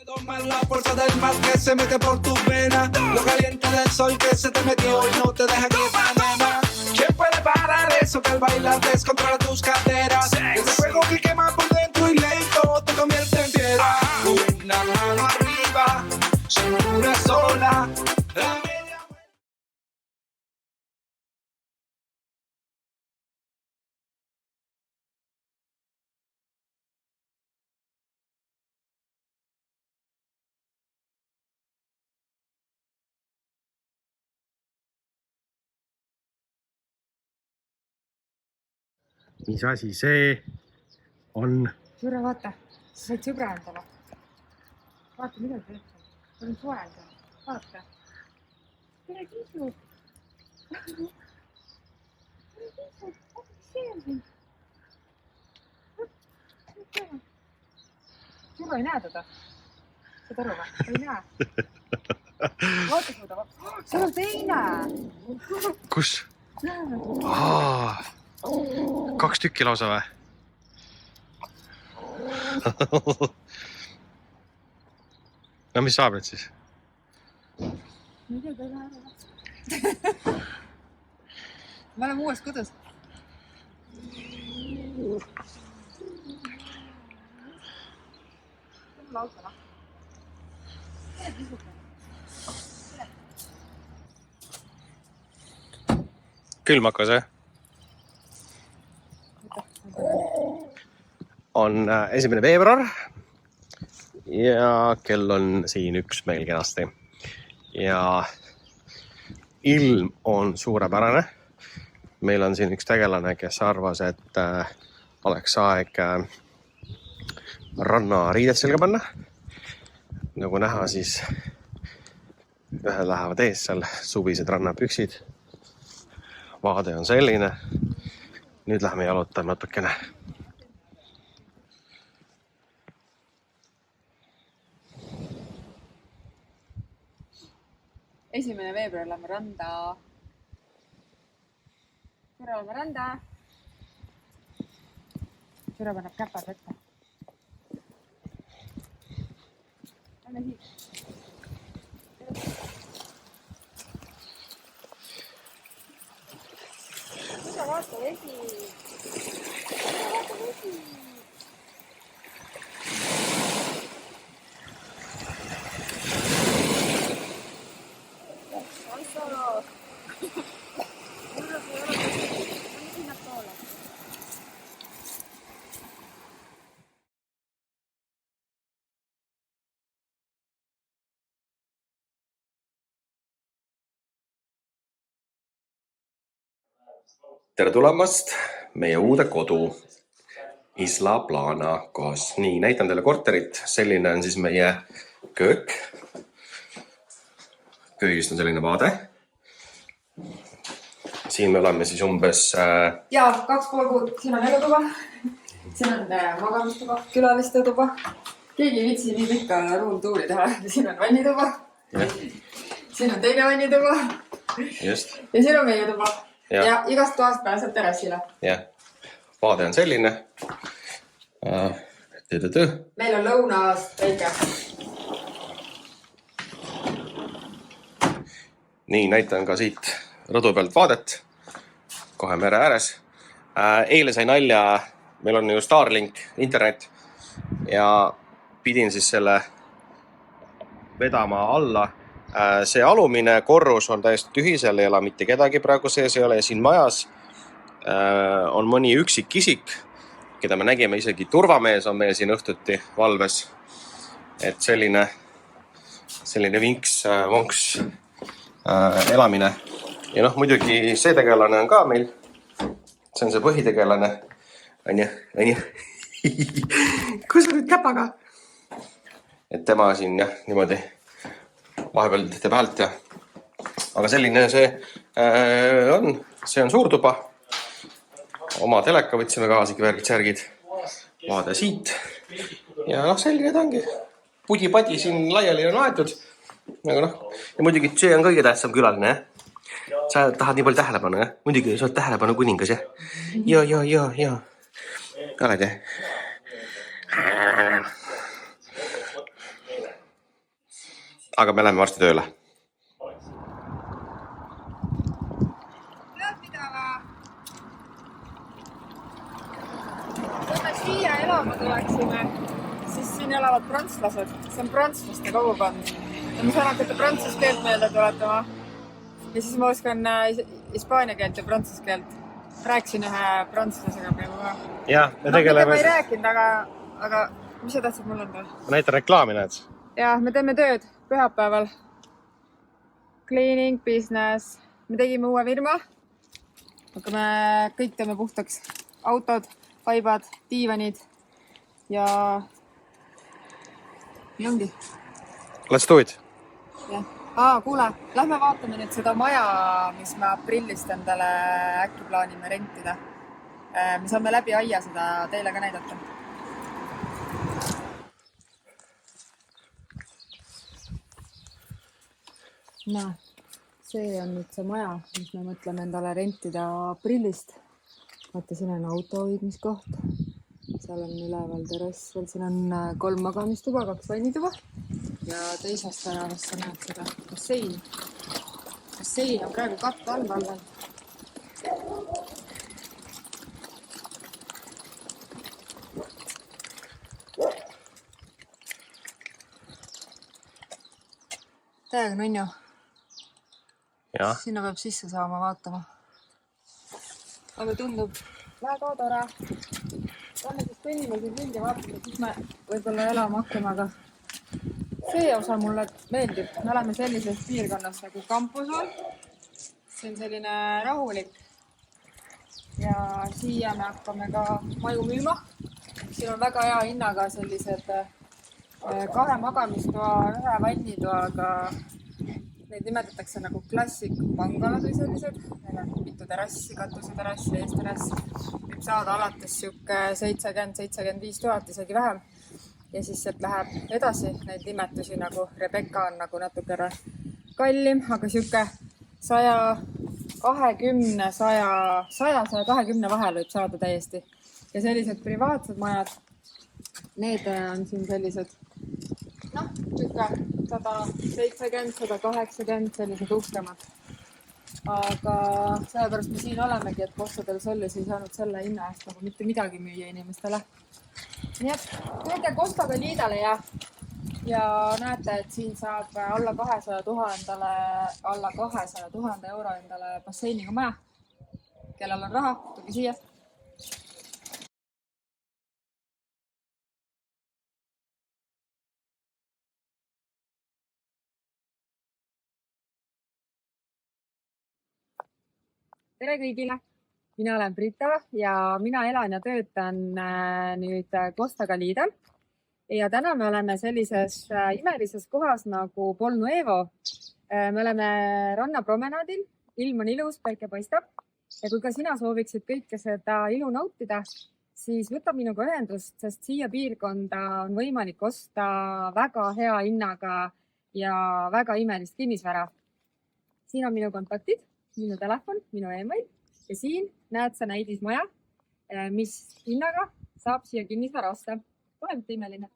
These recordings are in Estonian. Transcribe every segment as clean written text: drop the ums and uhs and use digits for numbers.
Toma la fuerza del mar que se mete por tus venas, lo caliente del sol que se te metió y no te deja quieta, nena. ¿Quién puede parar eso que al bailar descontrola tus caderas? Ese fuego que quema por dentro y lento te convierte en piedra. Una mano arriba, cintura sola. Mis asi see on? Sõbra, vaata, sa said sõbra endale. Vaata, mida ta ütleb. Ta on suelda. Vaata. Tere kisu. Tere kisu. Mis see on siin? Sõbra ei näe teda. Saad aru või? Ei näe. Vaata suuda. See on teine. Kus? Kaks tükki lausa või? No mis saab nüüd siis? Ma ei tea, ta ei lähe ära. Me oleme uues kodus. Lausa lahti. Külm hakkas, jah? On 1. veebruar ja kell on siin 1 meil kenasti. Ja ilm on suurepärane. Meil on siin üks tegelane, kes arvas, et oleks aeg rannariided selga panna. Nagu näha, siis ühed lähevad ees seal suvised rannapüksid. Vaade on selline. Nüüd läheme jalutame natukene. 1. veebruar lähme randa. Sõra lähme randa. Sõra paneb käpad ette. Lähme siit. Sõra vaata vesi. Sõra vaata vesi. Tere tulemast meie uude kodu Isla Plana kohas. Nii, näitan teile korterit. Selline on siis meie köök. Köögist on selline vaade. Siin me oleme siis umbes... Ja 2,5 kuud. Siin on elutuba. Siin on magamistuba, külalistetuba. Keegi ei vitsi nii pikka ruumtuuri teha. Siin on vannituba. Siin on teine vannituba. Just. Ja siin on meie tuba. Ja igast toast pääseb terrassile. Jah. Vaade on selline. Meil on lõunast väike. Nii, näitan ka siit rõdu pealt vaadet. Kohe mere ääres. Eile sai nalja, meil on ju Starlink internet ja pidin siis selle vedama alla. See alumine korrus on täiesti tühi, seal ei ole mitte kedagi praegu sees ei ole ja siin majas on mõni üksik isik, keda me nägime, isegi turvamees on meil siin õhtuti valves. Et selline vinks-vonks elamine. Ja muidugi see tegelane on ka meil. See on see põhitegelane. Anja. Kus on nüüd käpaga? Et tema siin niimoodi vahepeal teeb häält ja... Aga selline see on. See on suurtuba. Oma teleka võtsime kaasa särgid. Vaade siit. Ja selline ta ongi. Pudi-padi siin laiali on aetud. Ja muidugi see on kõige tähtsam külaline. Sa tahad nii palju tähelepanu, jah? Muidugi sa oled tähelepanu kuningas, jah? Ja. Oled, jah? aga me läheme varsti tööle. Tead mida ma? Kui me siia elama tuleksime, siis siin elavad prantslased. See on prantslaste kogukond. Ja ma saan hakata prantsuse keelt meelde tuletama. Ja siis ma oskan hispaania keelt ja prantsuse keelt. Rääkisin ühe prantslasega praegu ka. Jah, me tegeleme... No, ma ei rääkinud, aga mis sa tahtsid mul anda? Ma näitan reklaami, näed? Ja, me teeme tööd pühapäeval. Cleaning business. Me tegime uue firma. Aga me kõik teeme puhtaks. Autod, vaibad, diivanid ja nii ongi. Let's do it. Ja. Kuule, lähme vaatame nüüd seda maja, mis me aprillist endale äkki plaanime rentida. Me saame läbi aia seda teile ka näidata. No, see on nüüd see maja, mis me mõtleme endale rentida aprillist. Vaata, siin on auto hoidmiskoht. Seal on üleval terrass. Siin on 3 magamistuba, 2 vannituba. Ja teisest tänavast sa näed seda bassein. Bassein on praegu katte all valvel. Täiega nunju. Sinna peab sisse saama vaatama. Aga tundub väga tore. Lähme siis kõnnime siin ringi vaatama, siis me võib-olla elama hakkame, aga see osa mulle meeldib. Me oleme sellises piirkonnas nagu Campusval. See on selline rahulik. Ja siia me hakkame ka maju müüma. Siin on väga hea hinnaga sellised 2 magamistoa, 1 vannitoaga. Neid nimetatakse nagu klassik-pangalad või sellised. Meil on mitu terassi, katuseterass ja eesterass. Võib saada alates siuke 70-75 000, isegi vähem. Ja siis sealt läheb edasi neid nimetusi nagu Rebecca on nagu natukene kallim, aga siuke 120, 100-120 vahel võib saada täiesti. Ja sellised privaatsed majad, need on siin sellised, noh, siuke 170, 180, sellised uhkemad. Aga sellepärast me siin olemegi, et Costa del Solis ei saanud selle hinna eest nagu mitte midagi müüa inimestele. Nii et tulge Costaga liidale ja näete, et siin saab alla 200 000 euro endale basseiniga maja. Kellel on raha, tulge siia. Tere kõigile! Mina olen Brita ja mina elan ja töötan nüüd Costaga liidal. Ja täna me oleme sellises imelises kohas nagu Pol Nuevo. Me oleme rannapromenaadil, ilm on ilus, päike paistab. Ja kui ka sina sooviksid kõike seda ilu nautida, siis võta minuga ühendust, sest siia piirkonda on võimalik osta väga hea hinnaga ja väga imelist kinnisvara. Siin on minu kontaktid, minu telefon, minu email ja siin näed sa näidismaja, mis hinnaga saab siia kinnisvara osta. Ole mitte imeline.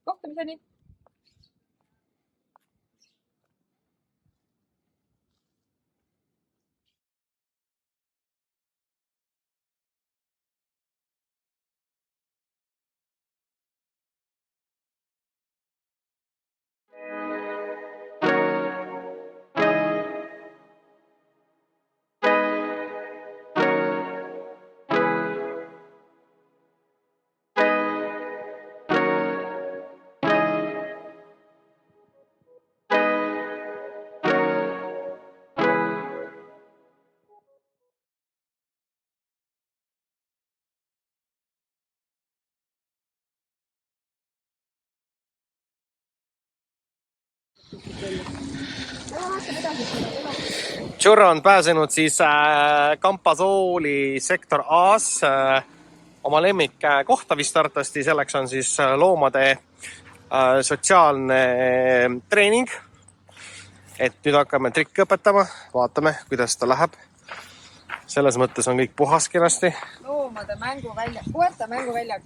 Kohtumiseni! Churro on pääsenud siis Campasooli sektor A's oma lemmik kohta vist arvatavasti. Selleks on siis loomade sotsiaalne treening. Et nüüd hakkame trikke õpetama. Vaatame, kuidas ta läheb. Selles mõttes on kõik puhas kenasti. Loomade mänguväljak, pueta mänguväljak.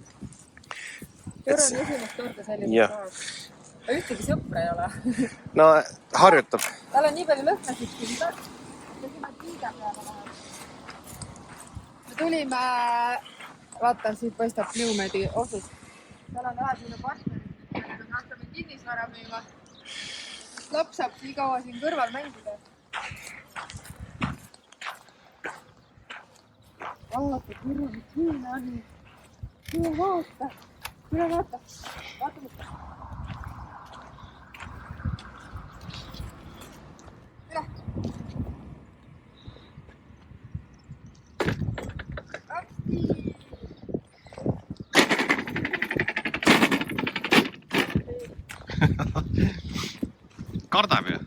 Churro on esimest korda sellisest kohas. Ühtegi sõpra ei ole. No harjutab. Tal on nii palju lõhnasid, kui ta sinna tiiga peale läheb. Me tulime, vaata, siit paistab Newmedi osus. Seal on ühe sinu partnerid, me hakkame kinnisvara müüma. Laps saab nii kaua siin kõrval mängida. Vaata, kurva, mis siin on. Tule vaata. Vaata. Tule. Kardab ju.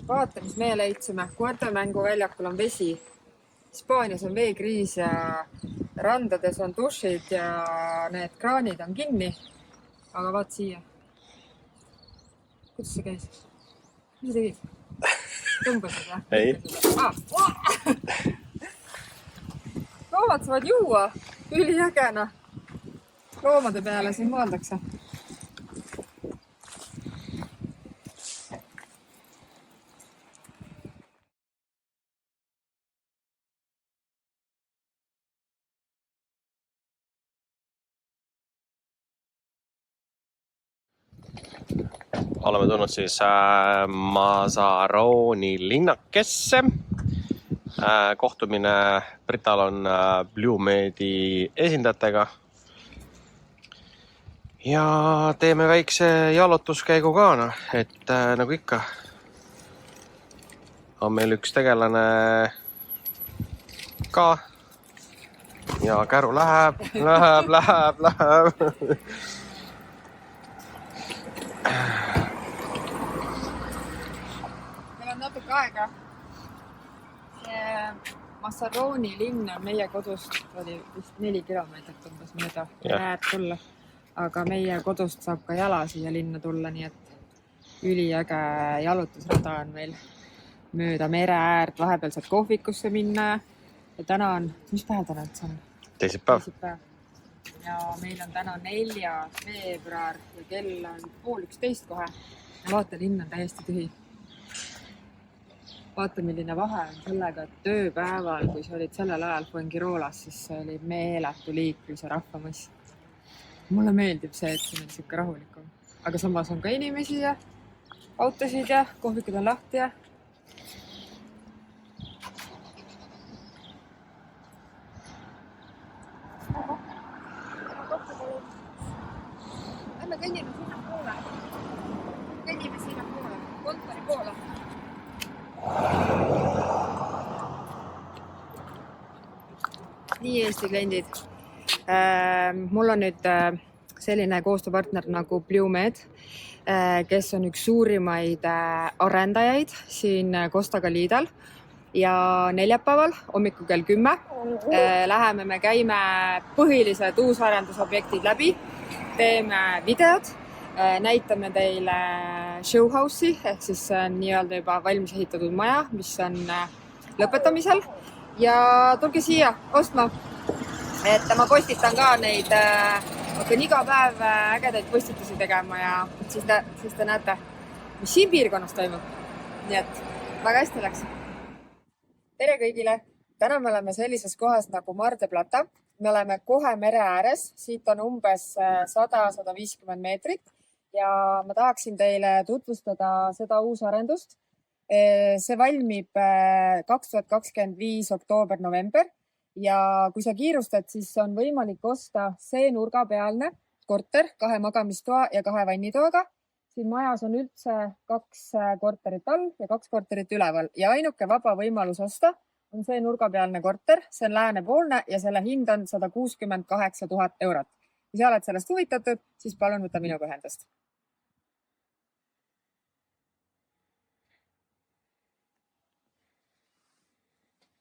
Vaata, mis me leidsime. Koertemänguväljakul on vesi. Hispaanias on veekriis ja randades on dušid ja need kraanid on kinni. Aga vaat siia. Kuidas see käis? Mis sa tegid? Tõmbasid või? Ei. Loomad saavad juua. Üliägena. Loomade peale siin mõeldakse. Oleme tulnud siis Mazaroni linnakesse. Kohtumine Brital on BlueMedi esindajatega. Ja teeme väikse jalutuskäigu ka, et nagu ikka on meil üks tegelane ka. Ja käru läheb. Natuke aega. Mazaroni linn on meie kodust, oli vist 4 kilomeetrit umbes mööda äärd tulla. Aga meie kodust saab ka jala siia linna tulla, nii et üliäge jalutusrada on meil mööda mere äärt. Vahepeal saad kohvikusse minna ja täna on, mis päev täna üldse on? Teisipäev. Ja meil on täna 4. veebruar ja kell on 10:30 kohe. Ja vaata, linn on täiesti tühi. Vaata, milline vahe on sellega, et tööpäeval, kui sa olid sellel ajal Fuengirolas, siis see oli meeletu liiklus ja rahvamass. Mulle meeldib see, et siin on siuke rahulikum. Aga samas on ka inimesi ja autosid ja kohvikud on lahti ja lähme kõnnime sinna poole. Kontori poole. Nii, Eesti kliendid. Mul on nüüd selline koostööpartner nagu BlueMed, kes on üks suurimaid arendajaid siin Costa Calidal. Ja neljapäeval hommikul kell 10 läheme, me käime põhilised uusarendusobjektid läbi, teeme videod, näitame teile showhouse'i, ehk siis see on nii-öelda juba valmis ehitatud maja, mis on lõpetamisel. Ja tulge siia ostma, et ma postitan ka neid, hakkan iga päev ägedaid postitusi tegema ja siis te näete, mis siin piirkonnas toimub. Nii et väga hästi läks. Tere kõigile! Täna me oleme sellises kohas nagu Mar de Plata. Me oleme kohe mere ääres, siit on umbes 100-150 meetrit ja ma tahaksin teile tutvustada seda uusarendust. See valmib 2025 oktoober-november ja kui sa kiirustad, siis on võimalik osta see nurgapealne korter 2 magamistoa ja 2 vannitoaga. Siin majas on üldse 2 korterit all ja 2 korterit üleval ja ainuke vaba võimalus osta on see nurgapealne korter. See on läänepoolne ja selle hind on 168 000 eurot. Kui sa oled sellest huvitatud, siis palun võta minuga ühendust.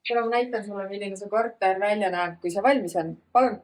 Kuna ma näitan sulle, milline see korter välja näeb, kui see valmis on. Palun.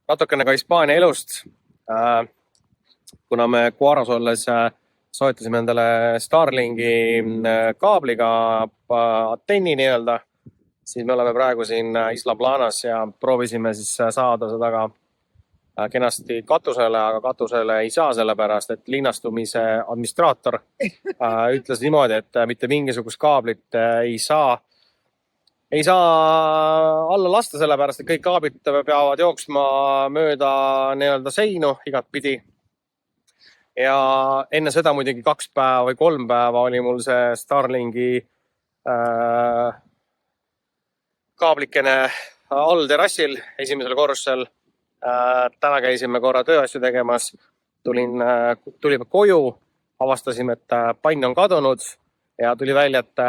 Natukene ka Hispaania elust. Kuna me Guaros olles soetasime endale Starlinki kaabliga antenni nii-öelda, siis me oleme praegu siin Isla Planas ja proovisime siis saada seda ka kenasti katusele, aga katusele ei saa sellepärast, et linnastumise administraator ütles niimoodi, et mitte mingisugust kaablit ei saa alla lasta, sellepärast, et kõik kaablid peavad jooksma mööda nii-öelda seinu igatpidi. Ja enne seda muidugi 2 päeva või 3 päeva oli mul see Starlinki kaablikene all terrassil esimesel korrusel. Täna käisime korra tööasju tegemas, tulime koju, avastasime, et pann on kadunud ja tuli välja, et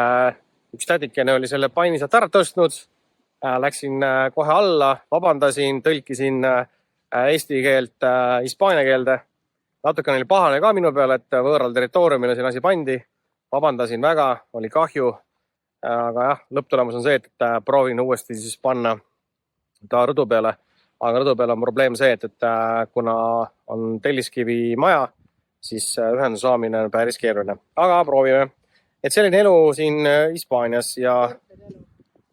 üks tädikene oli selle panni sealt ära tõstnud. Läksin kohe alla, vabandasin, tõlkisin eesti keelt hispaania keelde. Natukene oli pahane ka minu peale, et võõral territooriumile siin asi pandi. Vabandasin väga, oli kahju. Aga jah, lõpptulemus on see, et proovin uuesti siis panna ta rõdu peale. Aga rõdu peale on probleem see, et kuna on telliskivi maja, siis ühenduse saamine on päris keeruline. Aga proovime. Et selline elu siin Hispaanias ja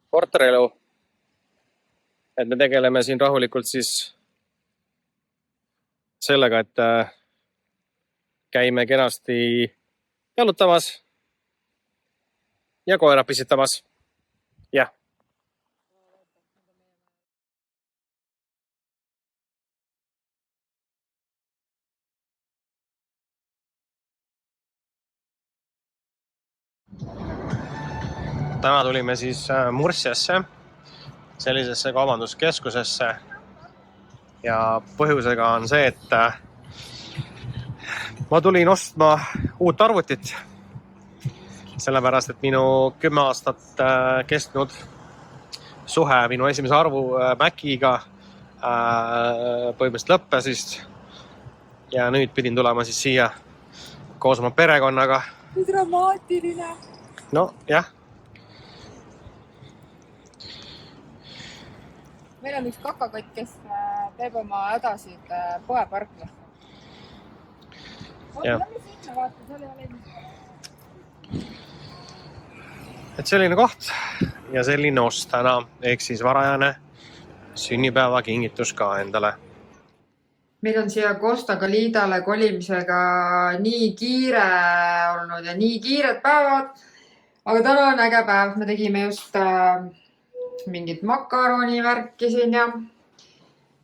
korterelu. Et me tegeleme siin rahulikult siis sellega, et käime kenasti jalutamas ja koera pisitamas. Jah. Täna tulime siis Murciasse, sellisesse kaubanduskeskusesse ja põhjusega on see, et ma tulin ostma uut arvutit, sellepärast, et minu 10 aastat kestnud suhe minu esimese arvu Maciga põhimõtteliselt lõppes vist ja nüüd pidin tulema siis siia koos oma perekonnaga. Kui dramaatiline. no jah. Meil on üks kakakott, kes teeb oma hädasid poeparklasse. Lähme sinna vaata, seal ei ole nii. Et selline koht ja selline ost täna, ehk siis varajane sünnipäeva kingitus ka endale. Meil on siia Costa Calidale kolimisega nii kiire olnud ja nii kiired päevad. Aga täna on äge päev. Me tegime just mingit makaronivärki siin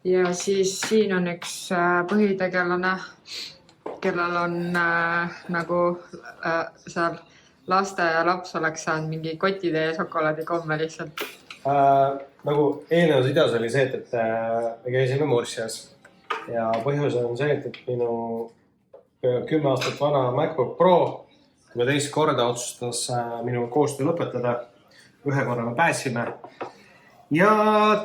ja siis siin on üks põhitegelane, kellel on nagu seal laste ja laps oleks saanud mingi kotitäie šokolaadi komme lihtsalt. Nagu eelnevas videos oli see, et me käisime Murcias ja põhjus on see, et minu 10 aastat vana MacBook Pro 2 korda otsustas minu koostöö lõpetada. Ühe korra me pääsime ja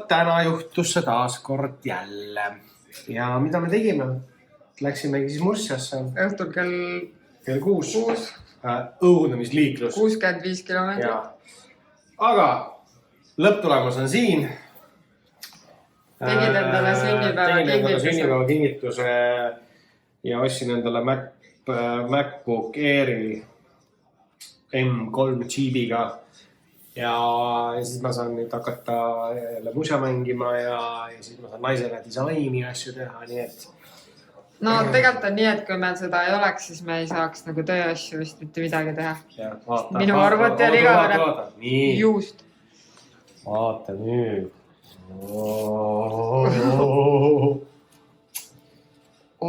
täna juhtus see taas kord jälle. Ja mida me tegime? Läksimegi siis Murciasse. Õhtul kell 6. Õudnemisliiklus. 65 kilomeetrit. Aga lõpptulemus on siin. Tegid endale sünnipäeva kingituse ja ostsin endale MacBook Airi M3 GB-ga. Ja siis ma saan nüüd hakata musa mängima ja siis ma saan naisele disaini asju teha, nii et... No tegelikult on nii, et kui meil seda ei oleks, siis me ei saaks nagu tööasju vist mitte midagi teha. Minu arvuti oli igavene juust. Vaata nüüd.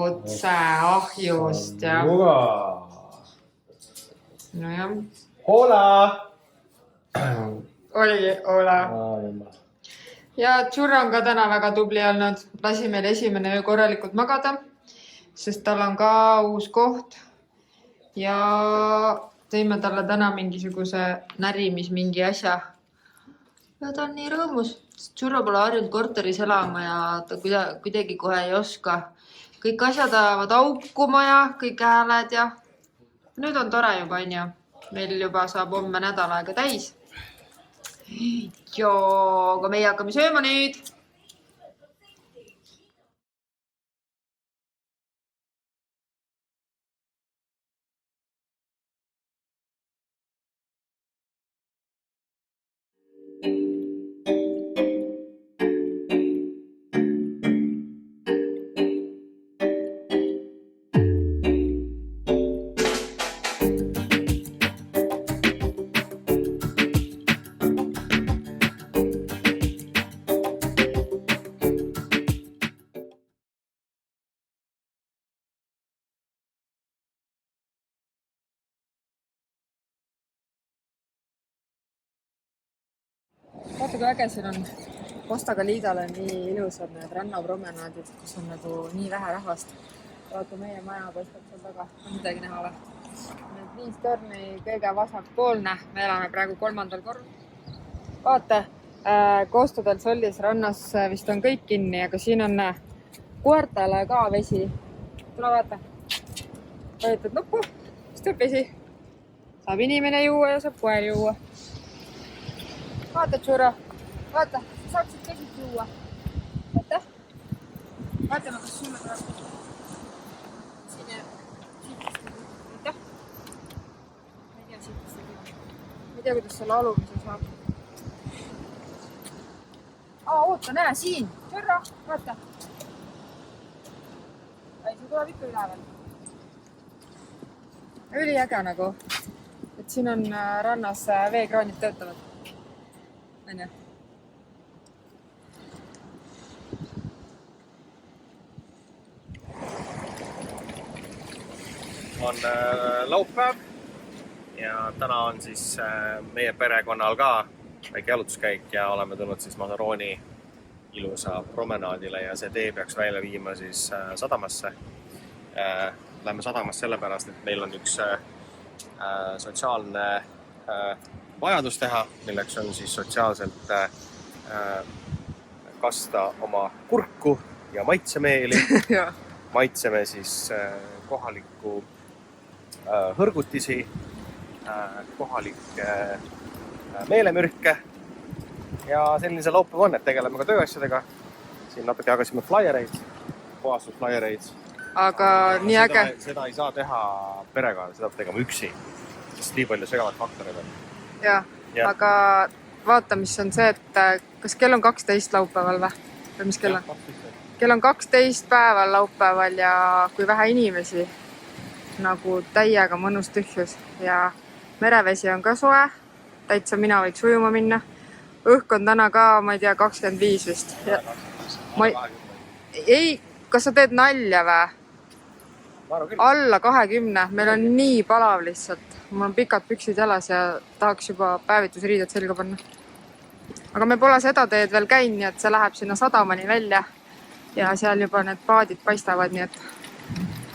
Otse ahjust ja... No jah. Hola! Oligi, hola. Ja Tšurra on ka täna väga tubli olnud. Lasi meil esimene öö korralikult magada, sest tal on ka uus koht. Ja tõime talle täna mingisuguse närimis mingi asja. Ja ta on nii rõõmus. Tšurra pole harjunud korteris elama ja ta kuidagi kohe ei oska. Kõik asjad ajavad aukuma ja kõik hääled ja nüüd on tore juba, on ju. Meil juba saab homme nädal aega täis. Ja aga meie hakkame sööma nüüd. Vaata, kui äge siin on. Costa Calidal on nii ilusad need rannapromenaadid, kus on nagu nii vähe rahvast. Vaata, meie maja paistab seal taga. On midagi näha ole. Need 5 torni kõige vasakpoolne. Me elame praegu 3. korrusel. Vaata, Costa del Solis rannas vist on kõik kinni, aga siin on koertele ka vesi. Tule vaata. Vajutad nuppu, siis tuleb vesi. Saab inimene juua ja saab koer juua. Vaata, Tšurra. Vaata, sa saaksid käsid juua. Vaata. Vaatame, kas sulle tuleb. Siin jääb. Vaata. Ma ei tea, siitest ei tea. Ma ei tea, kuidas selle alumise saab. Oota, näe, siin. Tšurra, vaata. Ai, see tuleb ikka üleval. Üliäge nagu. Et siin on rannas veekraanid töötavad. On ju? On laupäev ja täna on siis meie perekonnal ka väike jalutuskäik ja oleme tulnud siis Masarooni ilusa promenaadile ja see tee peaks välja viima siis sadamasse. Lähme sadamasse sellepärast, et meil on üks sotsiaalne vajadus teha, milleks on siis sotsiaalselt kasta oma kurku ja maitsemeeli. Maitseme siis kohalikku hõrgutisi kohalikke meelemürke. Ja selline see laupäev on, et tegeleme ka tööasjadega. Siin natuke jagasime flyereid, puhastusflyereid. Aga nii äge. Seda ei saa teha perega, seda peab tegema üksi. Sest nii palju segavad faktorid on. Ja. Aga vaata, mis on see, et kas kell on 12 laupäeval või mis kell on? Kell on 12 päeval laupäeval ja kui vähe inimesi, nagu täiega mõnus tühjus ja merevesi on ka soe, täitsa mina võiks ujuma minna. Õhk on täna ka, ma ei tea, 25 vist. Ei, kas sa teed nalja või? Alla 20, meil on nii palav lihtsalt. Mul on pikad püksid jalas ja tahaks juba päevitusriided selga panna. Aga me pole seda teed veel käinud, nii et see läheb sinna sadamani välja ja seal juba need paadid paistavad, nii et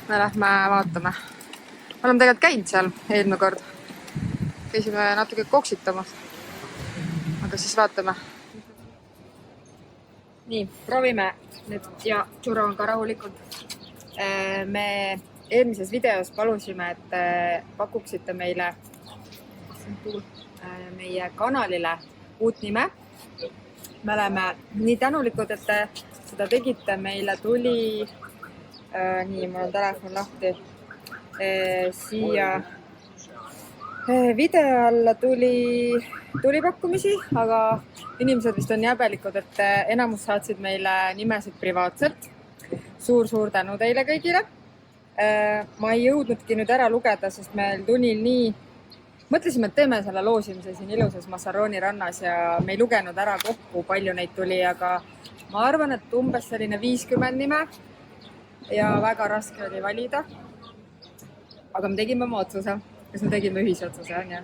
me lähme vaatame. Me oleme tegelikult käinud seal eelmine kord. Käisime natuke koksitamas. Aga siis vaatame. Nii, proovime nüüd ja Tšuro on ka rahulikult. Me eelmises videos palusime, et pakuksite meile meie kanalile uut nime. Me oleme nii tänulikud, et te seda tegite. Meile tuli, nii, mul on telefon lahti, siia video alla tuli pakkumisi, aga inimesed vist on jäbelikud, et enamus saatsid meile nimesid privaatselt. Suur tänu teile kõigile. Ma ei jõudnudki nüüd ära lugeda, sest meil tuli nii... Mõtlesime, et teeme selle loosimise siin ilusas Massaroni rannas ja me ei lugenud ära kokku, palju neid tuli, aga ma arvan, et umbes selline 50 nime ja väga raske oli valida. Aga me tegime oma otsuse. Kas me tegime ühisotsuse, on ju?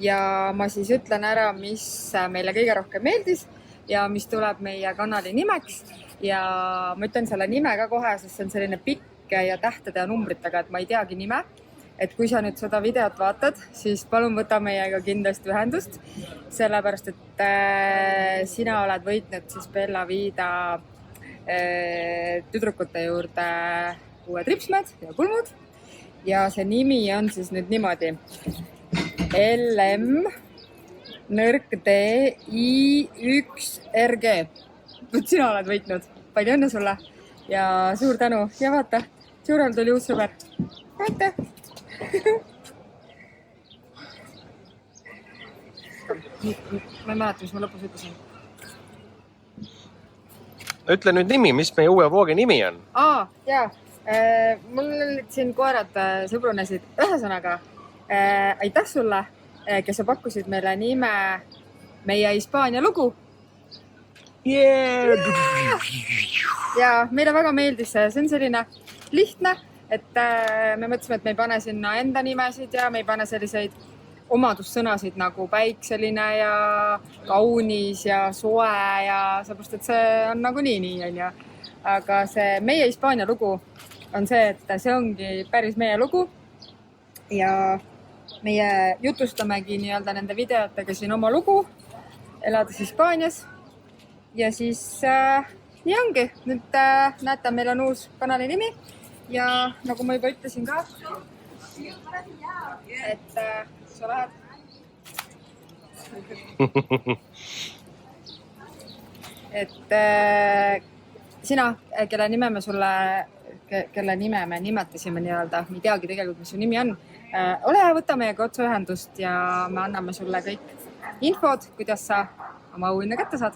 Ja ma siis ütlen ära, mis meile kõige rohkem meeldis ja mis tuleb meie kanali nimeks. Ja ma ütlen selle nime ka kohe, sest see on selline pikk ja tähtede ja numbritega, et ma ei teagi nime. Et kui sa nüüd seda videot vaatad, siis palun võta meiega kindlasti ühendust. Sellepärast, et sina oled võitnud siis Bella Vida tüdrukute juurde uued ripsmed ja kulmud. Ja see nimi on siis nüüd niimoodi. LM nõrk D I1RG. Sina oled võitnud. Palju õnne sulle. Ja suur tänu. Ja vaata, Tšurol tuli uus sõber. Aitäh! Ma ei mäleta, mis ma lõpus ütlesin. Ütle nüüd nimi, mis meie uue voogi nimi on? Jaa. Mul olid siin koerad sõbrunesid. Ühesõnaga, aitäh sulle, kes sa pakkusid meile nime meie Hispaania lugu. Ja meile väga meeldis see. See on selline lihtne, et me mõtlesime, et me ei pane sinna enda nimesid ja me ei pane selliseid omadussõnasid nagu päikseline ja kaunis ja soe ja seepärast, et see on nagu nii, on ju. Aga see meie Hispaania lugu on see, et see ongi päris meie lugu ja meie jutustamegi nii-öelda nende videotega siin oma lugu, elades Hispaanias ja siis nii ongi. Nüüd näete, meil on uus kanali nimi ja nagu ma juba ütlesin ka, et sa lähed et sina, kelle nime me nimetasime nii-öelda, me ei teagi tegelikult, mis su nimi on. Ole hea, võta meiega otse ühendust ja me anname sulle kõik infod, kuidas sa oma auhinna kätte saad.